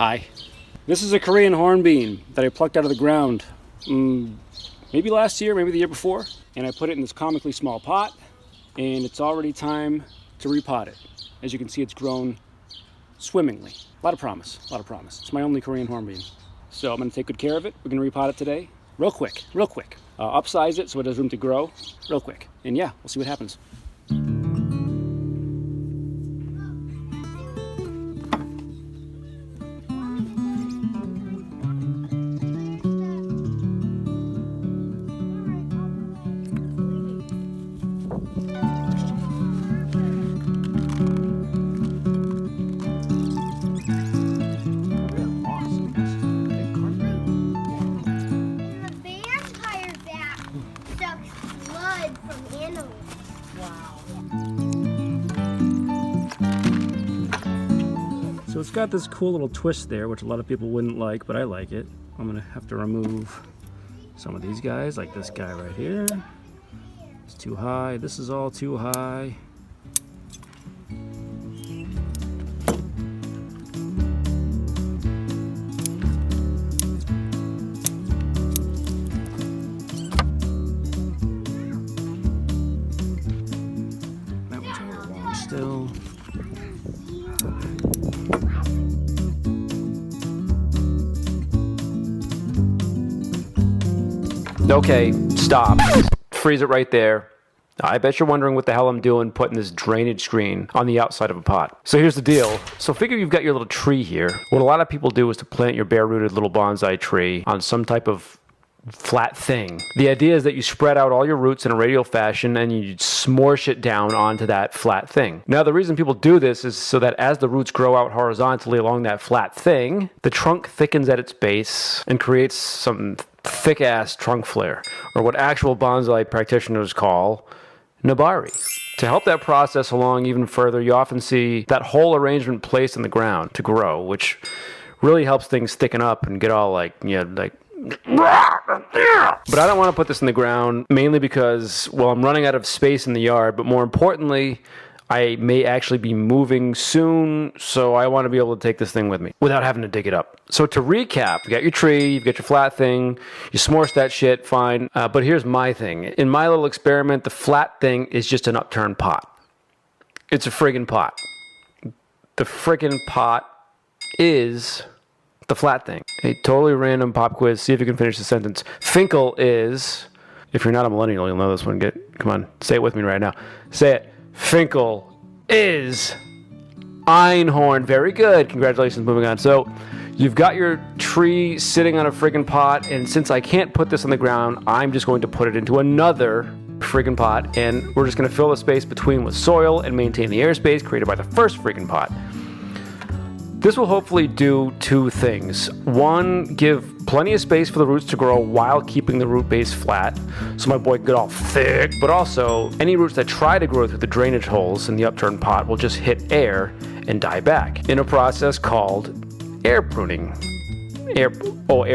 Hi. This is a Korean hornbeam that I plucked out of the ground maybe last year, maybe the year before, and I put it in this comically small pot, and it's already time to repot it. As you can see, it's grown swimmingly. A lot of promise, a lot of promise. It's my only Korean hornbeam. So I'm gonna take good care of it. We're gonna repot it today, real quick. Upsize it so it has room to grow real quick. And yeah, we'll see what happens. So it's got this cool little twist there, which a lot of people wouldn't like, but I like it. I'm gonna have to remove some of these guys, like this guy right here. It's too high. This is all too high. That one's a little long still. Okay, stop. Freeze it right there. I bet you're wondering what the hell I'm doing putting this drainage screen on the outside of a pot. So here's the deal. So figure you've got your little tree here. What a lot of people do is to plant your bare-rooted little bonsai tree on some type of flat thing. The idea is that you spread out all your roots in a radial fashion and you smorsh it down onto that flat thing. Now the reason people do this is so that as the roots grow out horizontally along that flat thing, the trunk thickens at its base and creates some thick-ass trunk flare, or what actual bonsai practitioners call nebari. To help that process along even further, you often see that whole arrangement placed in the ground to grow, which really helps things thicken up and get all like, you know, like. But I don't want to put this in the ground, mainly because, well, I'm running out of space in the yard, but more importantly, I may actually be moving soon, so I want to be able to take this thing with me without having to dig it up. So to recap, you got your tree, you've got your flat thing, you smorsh that shit, fine. But here's my thing. In my little experiment, the flat thing is just an upturned pot. It's a friggin' pot. The friggin' pot is the flat thing. A totally random pop quiz. See if you can finish the sentence. Finkel is, if you're not a millennial, you'll know this one. Come on, say it with me right now. Say it. Finkel is Einhorn. Very good. Congratulations. Moving on. So you've got your tree sitting on a friggin' pot, and since I can't put this on the ground, I'm just going to put it into another friggin' pot, and we're just going to fill the space between with soil and maintain the airspace created by the first friggin' pot. This will hopefully do two things. One, give plenty of space for the roots to grow while keeping the root base flat, so my boy can get all thick. But also, any roots that try to grow through the drainage holes in the upturned pot will just hit air and die back in a process called air pruning. Air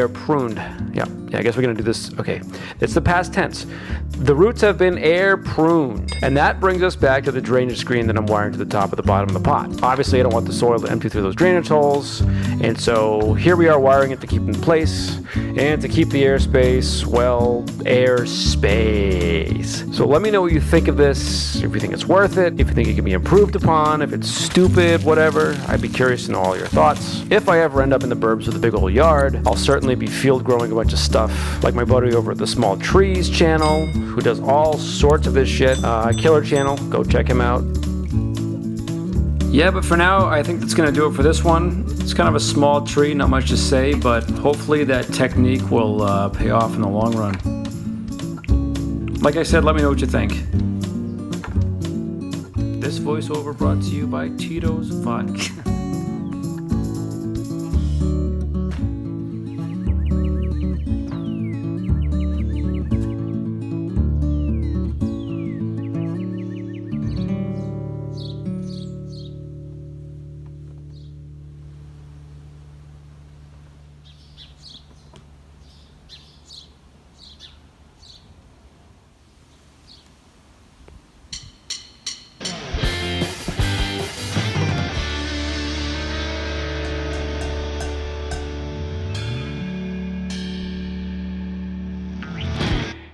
pruned. Yeah, I guess we're gonna do this. Okay, it's the past tense. The roots have been air pruned. And that brings us back to the drainage screen that I'm wiring to the top of the bottom of the pot. Obviously, I don't want the soil to empty through those drainage holes. And so here we are wiring it to keep it in place and to keep the airspace, well, airspace. So let me know what you think of this, if you think it's worth it, if you think it can be improved upon, if it's stupid, whatever. I'd be curious to know all your thoughts. If I ever end up in the burbs with a big old yard, I'll certainly be field growing a bunch of stuff, like my buddy over at the Small Trees channel, who does all sorts of this shit. Killer channel, go check him out. Yeah, but for now, I think that's gonna do it for this one. It's kind of a small tree, not much to say, but hopefully that technique will pay off in the long run. Like I said, let me know what you think. This voiceover brought to you by Tito's Vodka.